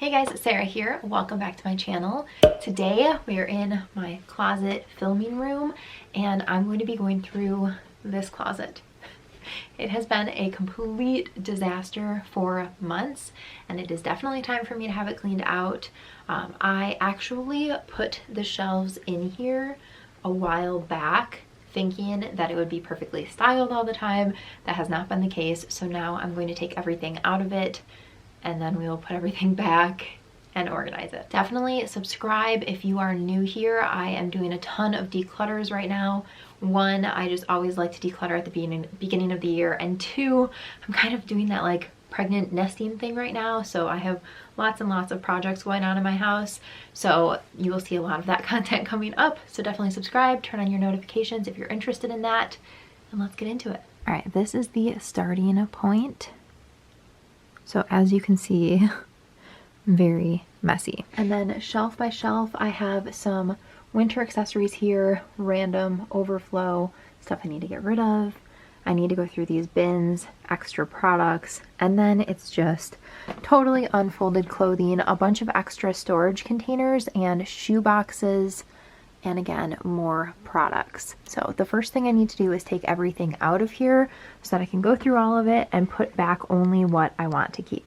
Hey guys, Sarah here. Welcome back to my channel. Today we are in my closet filming room and I'm going to be going through this closet. It has been a complete disaster for months and it is definitely time for me to have it cleaned out. I actually put the shelves in here a while back thinking that it would be perfectly styled all the time. That has not been the case, so now I'm going to take everything out of it and then we will put everything back and organize it. Definitely subscribe if you are new here. I am doing a ton of declutters right now. One, I just always like to declutter at the beginning of the year, and two, I'm kind of doing that like pregnant nesting thing right now, so I have lots and lots of projects going on in my house, so you will see a lot of that content coming up. So definitely subscribe, turn on your notifications if you're interested in that, and let's get into it. All right, this is the starting point. So as you can see, very messy. And then shelf by shelf, I have some winter accessories here, random overflow, stuff I need to get rid of. I need to go through these bins, extra products, and then it's just totally unfolded clothing, a bunch of extra storage containers and shoe boxes, and again, more products. So the first thing I need to do is take everything out of here so that I can go through all of it and put back only what I want to keep.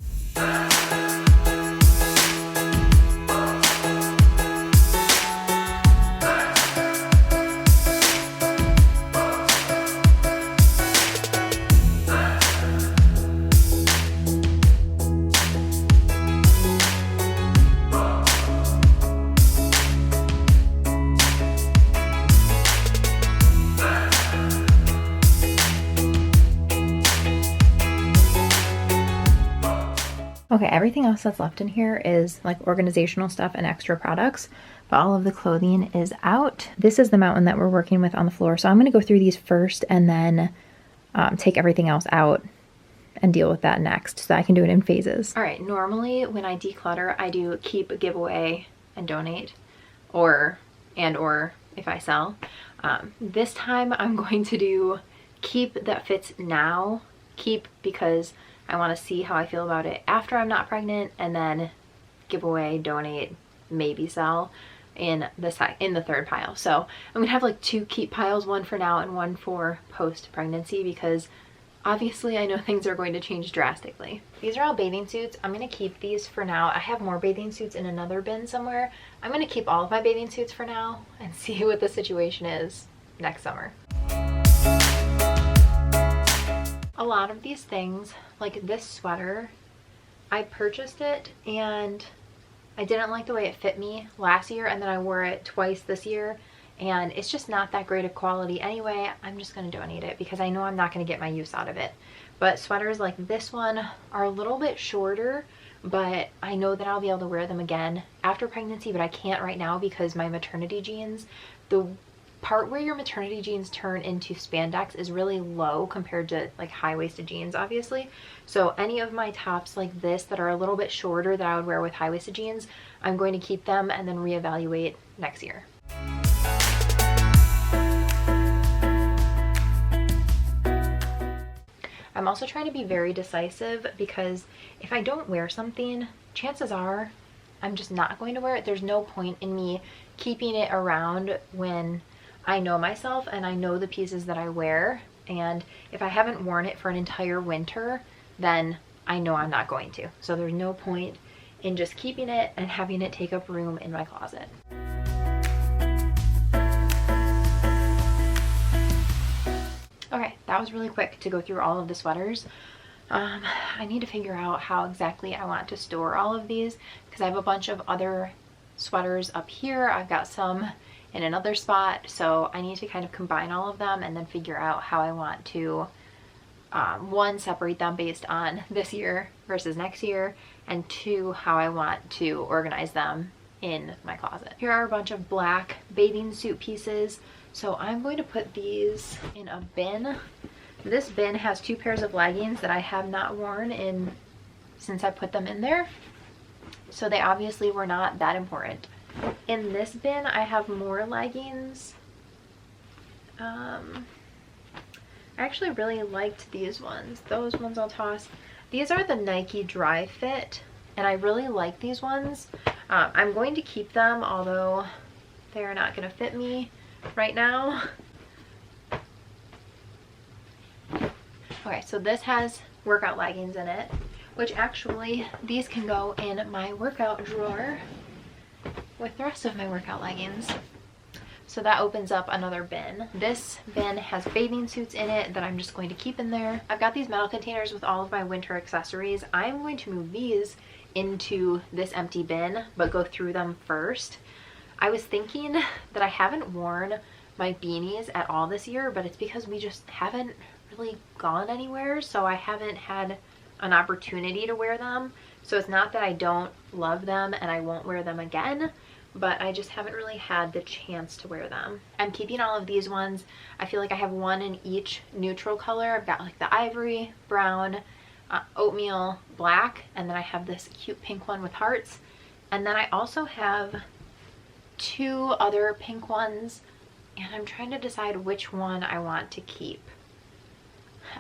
Okay, everything else that's left in here is like organizational stuff and extra products, but all of the clothing is out. This is the mountain that we're working with on the floor, so I'm going to go through these first and then take everything else out and deal with that next, so I can do it in phases. All right, normally when I declutter, I do keep, give away, and donate, or if I sell. This time I'm going to do keep that fits now, keep because I want to see how I feel about it after I'm not pregnant, and then give away, donate, maybe sell in the third pile. So I'm gonna have like two keep piles, one for now and one for post-pregnancy, because obviously I know things are going to change drastically. These are all bathing suits. I'm gonna keep these for now. I have more bathing suits in another bin somewhere. I'm gonna keep all of my bathing suits for now and see what the situation is next summer. A lot of these things, like this sweater, I purchased it and I didn't like the way it fit me last year, and then I wore it twice this year and it's just not that great of quality anyway. I'm just going to donate it because I know I'm not going to get my use out of it. But sweaters like this one are a little bit shorter, but I know that I'll be able to wear them again after pregnancy, but I can't right now because my maternity jeans, the part where your maternity jeans turn into spandex is really low compared to like high-waisted jeans, obviously. So any of my tops like this that are a little bit shorter that I would wear with high-waisted jeans, I'm going to keep them and then reevaluate next year. I'm also trying to be very decisive because if I don't wear something, chances are I'm just not going to wear it. There's no point in me keeping it around when I know myself and I know the pieces that I wear, and if I haven't worn it for an entire winter, then I know I'm not going to. So there's no point in just keeping it and having it take up room in my closet. Okay, that was really quick to go through all of the sweaters. I need to figure out how exactly I want to store all of these because I have a bunch of other sweaters up here. I've got some in another spot, so I need to kind of combine all of them and then figure out how I want to one, separate them based on this year versus next year, and two, how I want to organize them in my closet. Here are a bunch of black bathing suit pieces, so I'm going to put these in a bin. This bin has two pairs of leggings that I have not worn since I put them in there, so they obviously were not that important. In this bin, I have more leggings. I actually really liked these ones. Those ones I'll toss. These are the Nike Dry Fit and I really like these ones. I'm going to keep them, although they're not going to fit me right now. Okay, so this has workout leggings in it, which actually these can go in my workout drawer with the rest of my workout leggings. So that opens up another bin. This bin has bathing suits in it that I'm just going to keep in there. I've got these metal containers with all of my winter accessories. I'm going to move these into this empty bin, but go through them first. I was thinking that I haven't worn my beanies at all this year, but it's because we just haven't really gone anywhere, so I haven't had an opportunity to wear them. So it's not that I don't love them and I won't wear them again, but I just haven't really had the chance to wear them. I'm keeping all of these ones. I feel like I have one in each neutral color. I've got like the ivory, brown, oatmeal, black, and then I have this cute pink one with hearts. And then I also have 2 other pink ones, and I'm trying to decide which one I want to keep.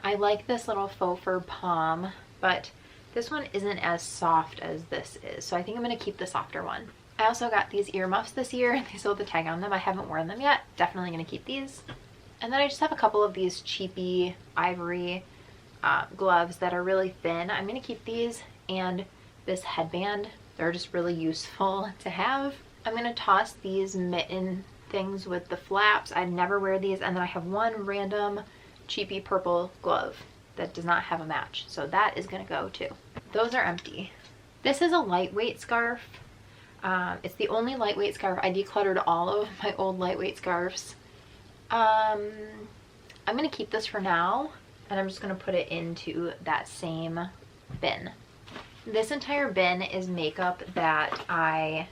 I like this little faux fur palm, but this one isn't as soft as this is, so I think I'm going to keep the softer one. I also got these earmuffs this year. They sold the tag on them. I haven't worn them yet. Definitely going to keep these. And then I just have a couple of these cheapy ivory gloves that are really thin. I'm going to keep these and this headband. They're just really useful to have. I'm going to toss these mitten things with the flaps. I never wear these. And then I have one random cheapy purple glove that does not have a match, so that is going to go too. Those are empty. This is a lightweight scarf. It's the only lightweight scarf. I decluttered all of my old lightweight scarves. I'm going to keep this for now, and I'm just going to put it into that same bin. This entire bin is makeup that I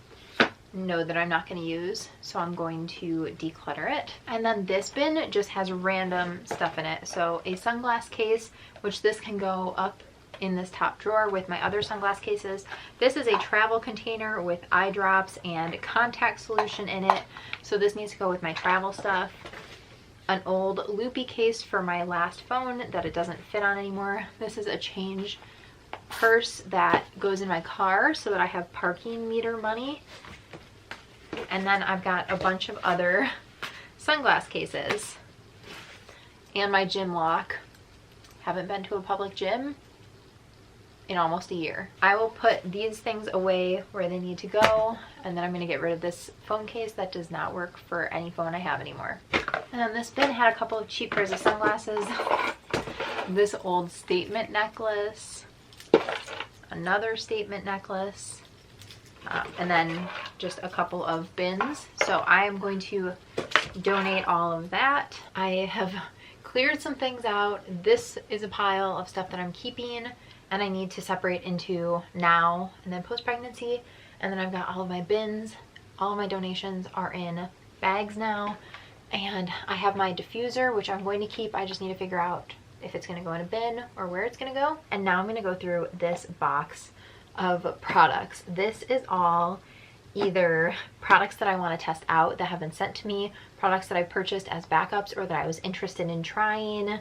know that I'm not going to use, so I'm going to declutter it. And then this bin just has random stuff in it. So a sunglass case, which this can go up in this top drawer with my other sunglass cases. This is a travel container with eye drops and contact solution in it, so this needs to go with my travel stuff. An old loopy case for my last phone that it doesn't fit on anymore. This is a change purse that goes in my car so that I have parking meter money. And then I've got a bunch of other sunglass cases and my gym lock. Haven't been to a public gym in almost a year. I will put these things away where they need to go, and then I'm going to get rid of this phone case that does not work for any phone I have anymore. And then this bin had a couple of cheap pairs of sunglasses, this old statement necklace, another statement necklace, and then just a couple of bins. So I am going to donate all of that. I have cleared some things out. This is a pile of stuff that I'm keeping and I need to separate into now and then post-pregnancy. And then I've got all of my bins. All of my donations are in bags now. And I have my diffuser, which I'm going to keep. I just need to figure out if it's going to go in a bin or where it's going to go. And now I'm going to go through this box of products. This is all either products that I want to test out that have been sent to me, products that I purchased as backups or that I was interested in trying.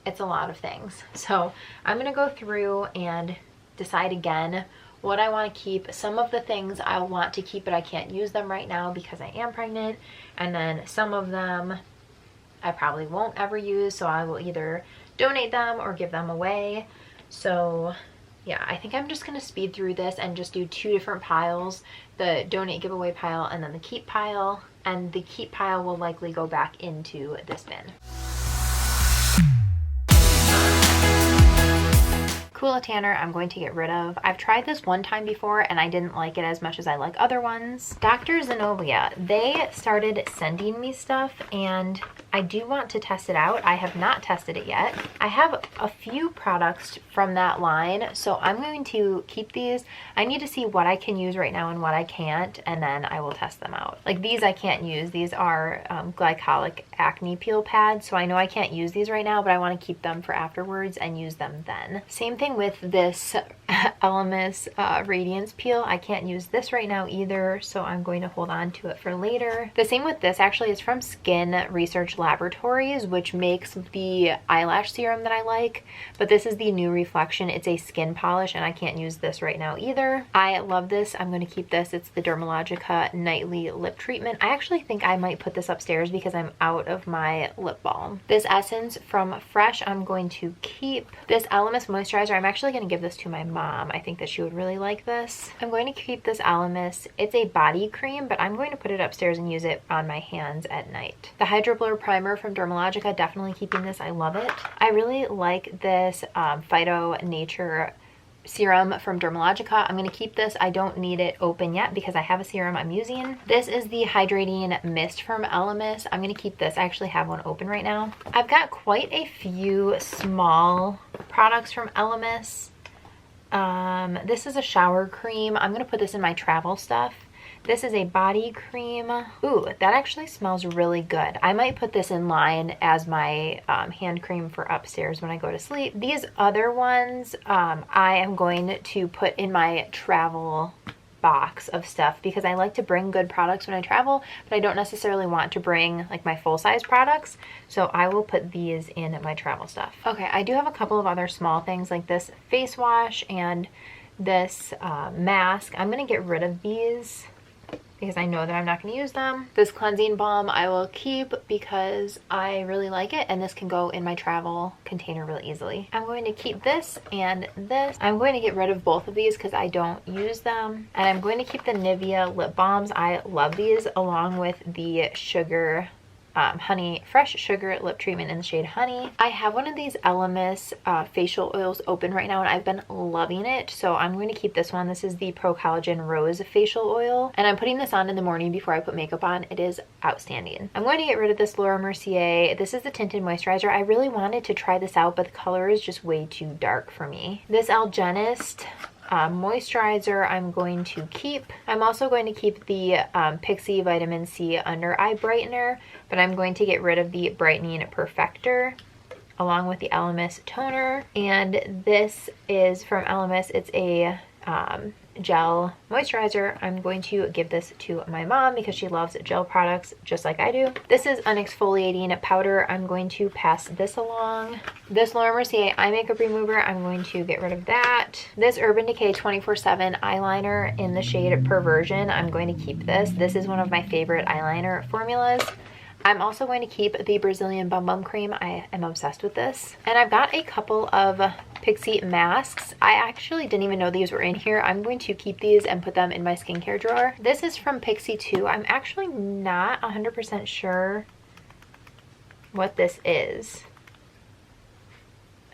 It's a lot of things. So I'm going to go through and decide again what I want to keep. Some of the things I want to keep, but I can't use them right now because I am pregnant. And then some of them I probably won't ever use, so I will either donate them or give them away. So yeah, I think I'm just going to speed through this and just do 2 different piles, the donate giveaway pile and then the keep pile. And the keep pile will likely go back into this bin. Coola Tanner I'm going to get rid of. I've tried this one time before and I didn't like it as much as I like other ones. Dr. Zenobia, they started sending me stuff and I do want to test it out. I have not tested it yet. I have a few products from that line, so I'm going to keep these. I need to see what I can use right now and what I can't, and then I will test them out. Like these I can't use. These are glycolic acne peel pads, so I know I can't use these right now, but I want to keep them for afterwards and use them then. Same thing thing with this Elemis Radiance Peel. I can't use this right now either, so I'm going to hold on to it for later. The same with this, actually. It's from Skin Research Laboratories, which makes the eyelash serum that I like, but this is the new Reflection. It's a skin polish, and I can't use this right now either. I love this. I'm going to keep this. It's the Dermalogica Nightly Lip Treatment. I actually think I might put this upstairs because I'm out of my lip balm. This essence from Fresh, I'm going to keep. This Elemis moisturizer, I'm actually going to give this to my mom. I think that she would really like this. I'm going to keep this Elemis. It's a body cream, but I'm going to put it upstairs and use it on my hands at night. The Hydro Blur Primer from Dermalogica, definitely keeping this. I love it. I really like this Phyto Nature serum from Dermalogica. I'm going to keep this. I don't need it open yet because I have a serum I'm using. This is the Hydrating Mist from Elemis. I'm going to keep this. I actually have one open right now. I've got quite a few small products from Elemis. This is a shower cream. I'm going to put this in my travel stuff. This is a body cream. Ooh, that actually smells really good. I might put this in line as my hand cream for upstairs when I go to sleep. These other ones I am going to put in my travel box of stuff because I like to bring good products when I travel, but I don't necessarily want to bring like my full-size products, so I will put these in my travel stuff. Okay, I do have a couple of other small things like this face wash and this mask. I'm gonna get rid of these because I know that I'm not going to use them. This cleansing balm I will keep because I really like it, and this can go in my travel container really easily. I'm going to keep this and this. I'm going to get rid of both of these because I don't use them. And I'm going to keep the Nivea lip balms. I love these, along with the Sugar Honey Fresh Sugar Lip Treatment in the shade Honey. I have one of these Elemis facial oils open right now, and I've been loving it, so I'm going to keep this one. This is the Pro Collagen Rose Facial Oil, and I'm putting this on in the morning before I put makeup on. It is outstanding. I'm going to get rid of this Laura Mercier. This is the Tinted Moisturizer. I really wanted to try this out, but the color is just way too dark for me. This Algenist moisturizer I'm going to keep. I'm also going to keep the Pixi Vitamin C Under Eye Brightener, but I'm going to get rid of the Brightening Perfector along with the Elemis Toner. And this is from Elemis. It's a gel moisturizer. I'm going to give this to my mom because she loves gel products just like I do. This is an exfoliating powder. I'm going to pass this along. This Laura Mercier eye makeup remover, I'm going to get rid of that. This Urban Decay 24/7 eyeliner in the shade Perversion, I'm going to keep this. This is one of my favorite eyeliner formulas. I'm also going to keep the Brazilian Bum Bum Cream. I am obsessed with this. And I've got a couple of Pixi masks. I actually didn't even know these were in here. I'm going to keep these and put them in my skincare drawer. This is from Pixi too. I'm actually not 100% sure what this is.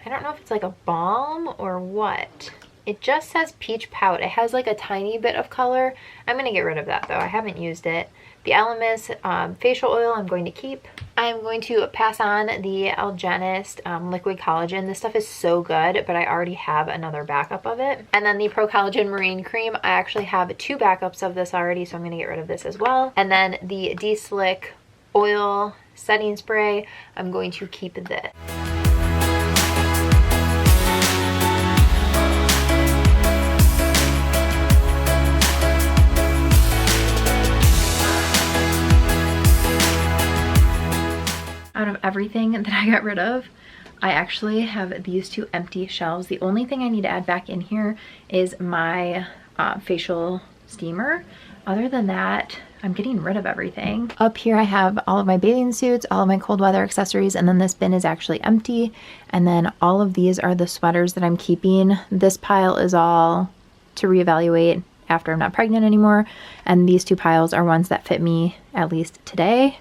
I don't know if it's like a balm or what. It just says Peach Pout. It has like a tiny bit of color. I'm going to get rid of that though. I haven't used it. The Elemis facial oil I'm going to keep. I'm going to pass on the Algenist liquid collagen. This stuff is so good, but I already have another backup of it. And then the Pro Collagen Marine Cream. I actually have 2 backups of this already, so I'm going to get rid of this as well. And then the De-Slick Oil Setting Spray. I'm going to keep this. Out of everything that I got rid of, I actually have these 2 empty shelves. The only thing I need to add back in here is my facial steamer. Other than that, I'm getting rid of everything. Up here I have all of my bathing suits, all of my cold weather accessories, and then this bin is actually empty. And then all of these are the sweaters that I'm keeping. This pile is all to reevaluate after I'm not pregnant anymore. And these 2 piles are ones that fit me at least today.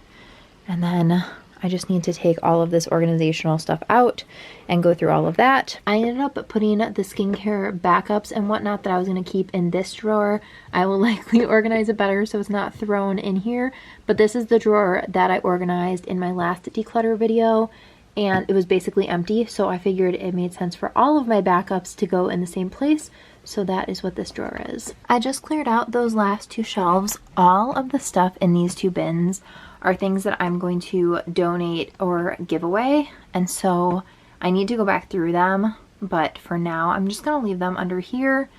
And then I just need to take all of this organizational stuff out and go through all of that. I ended up putting the skincare backups and whatnot that I was going to keep in this drawer. I will likely organize it better so it's not thrown in here. But this is the drawer that I organized in my last declutter video, and it was basically empty. So I figured it made sense for all of my backups to go in the same place. So that is what this drawer is. I just cleared out those last 2 shelves. All of the stuff in these 2 bins are things that I'm going to donate or give away, and so I need to go back through them but for now I'm just gonna leave them under here.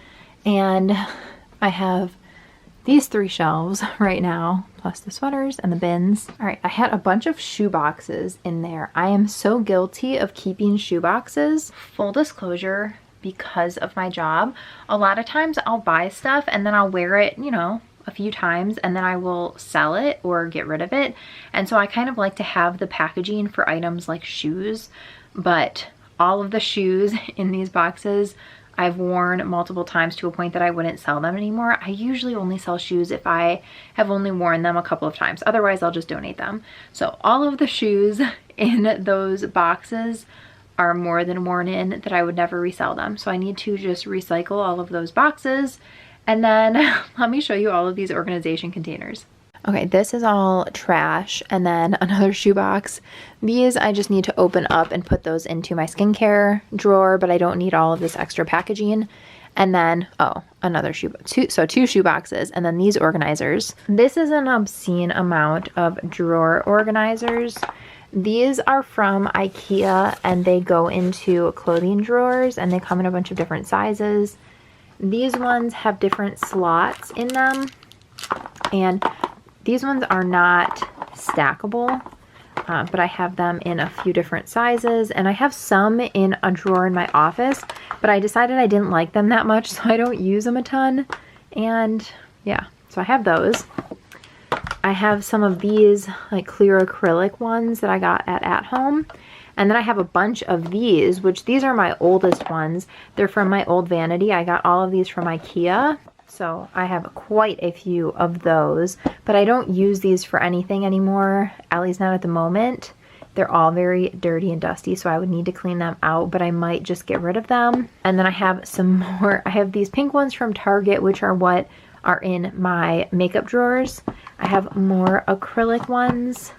And I have these 3 shelves right now, plus the sweaters and the bins. All right, I had a bunch of shoe boxes in there. I am so guilty of keeping shoe boxes. Full disclosure, because of my job, a lot of times I'll buy stuff and then I'll wear it, you know, a few times, and then I will sell it or get rid of it. And so I kind of like to have the packaging for items like shoes, but all of the shoes in these boxes I've worn multiple times to a point that I wouldn't sell them anymore. I usually only sell shoes if I have only worn them a couple of times. Otherwise, I'll just donate them. So all of the shoes in those boxes are more than worn in that I would never resell them. So I need to just recycle all of those boxes. And then let me show you all of these organization containers. Okay, this is all trash, and then another shoebox. These I just need to open up and put those into my skincare drawer, but I don't need all of this extra packaging. And then, oh, another so 2 shoe boxes, and then these organizers. This is an obscene amount of drawer organizers. These are from IKEA, and they go into clothing drawers, and they come in a bunch of different sizes. These ones have different slots in them, and these ones are not stackable, but I have them in a few different sizes, and I have some in a drawer in my office, but I decided I didn't like them that much, so I don't use them a ton. And yeah, so I have those. I have some of these like clear acrylic ones that I got at home. And then I have a bunch of these, which these are my oldest ones. They're from my old vanity. I got all of these from IKEA. So I have quite a few of those, but I don't use these for anything anymore, at least not at the moment. They're all very dirty and dusty, so I would need to clean them out, but I might just get rid of them. And then I have some more. I have these pink ones from Target, which are what are in my makeup drawers. I have more acrylic ones,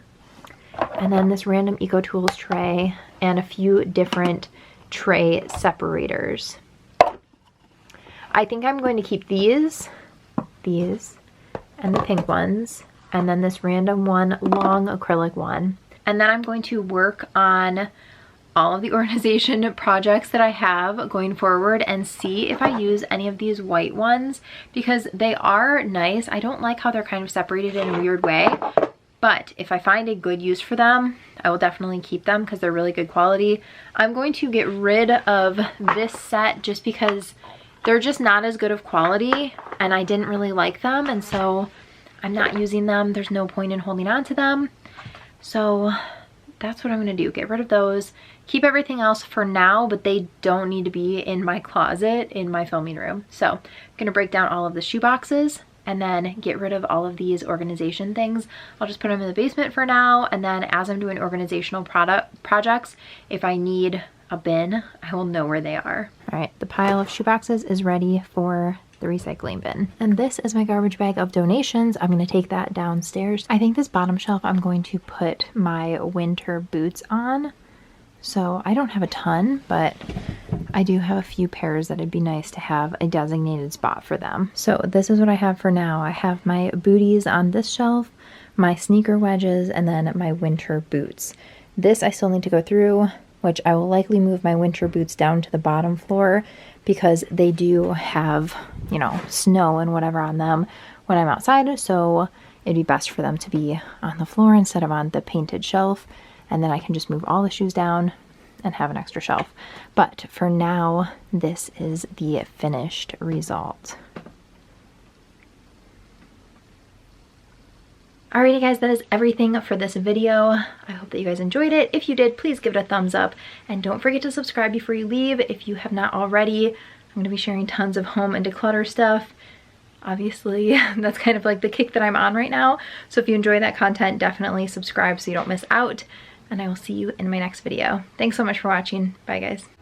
and then this random Eco Tools tray, and a few different tray separators. I think I'm going to keep these, and the pink ones, and then this random one, long acrylic one. And then I'm going to work on all of the organization projects that I have going forward and see if I use any of these white ones, because they are nice. I don't like how they're kind of separated in a weird way, but if I find a good use for them, I will definitely keep them because they're really good quality. I'm going to get rid of this set just because they're just not as good of quality, and I didn't really like them, and so I'm not using them. There's no point in holding on to them. So that's what I'm gonna do, get rid of those, keep everything else for now, but they don't need to be in my closet in my filming room. So I'm gonna break down all of the shoe boxes and then get rid of all of these organization things. I'll just put them in the basement for now, and then as I'm doing organizational projects, if I need a bin, I will know where they are. All right, the pile of shoe boxes is ready for the recycling bin. And this is my garbage bag of donations. I'm gonna take that downstairs. I think this bottom shelf I'm going to put my winter boots on. So I don't have a ton, but I do have a few pairs that it'd be nice to have a designated spot for them. So this is what I have for now. I have my booties on this shelf, my sneaker wedges, and then my winter boots. This I still need to go through, which I will likely move my winter boots down to the bottom floor because they do have, you know, snow and whatever on them when I'm outside. So it'd be best for them to be on the floor instead of on the painted shelf. And then I can just move all the shoes down and have an extra shelf. But for now, this is the finished result. Alrighty guys, that is everything for this video. I hope that you guys enjoyed it. If you did, please give it a thumbs up, and don't forget to subscribe before you leave if you have not already. I'm going to be sharing tons of home and declutter stuff. Obviously, that's kind of like the kick that I'm on right now. So if you enjoy that content, definitely subscribe so you don't miss out, and I will see you in my next video. Thanks so much for watching. Bye guys.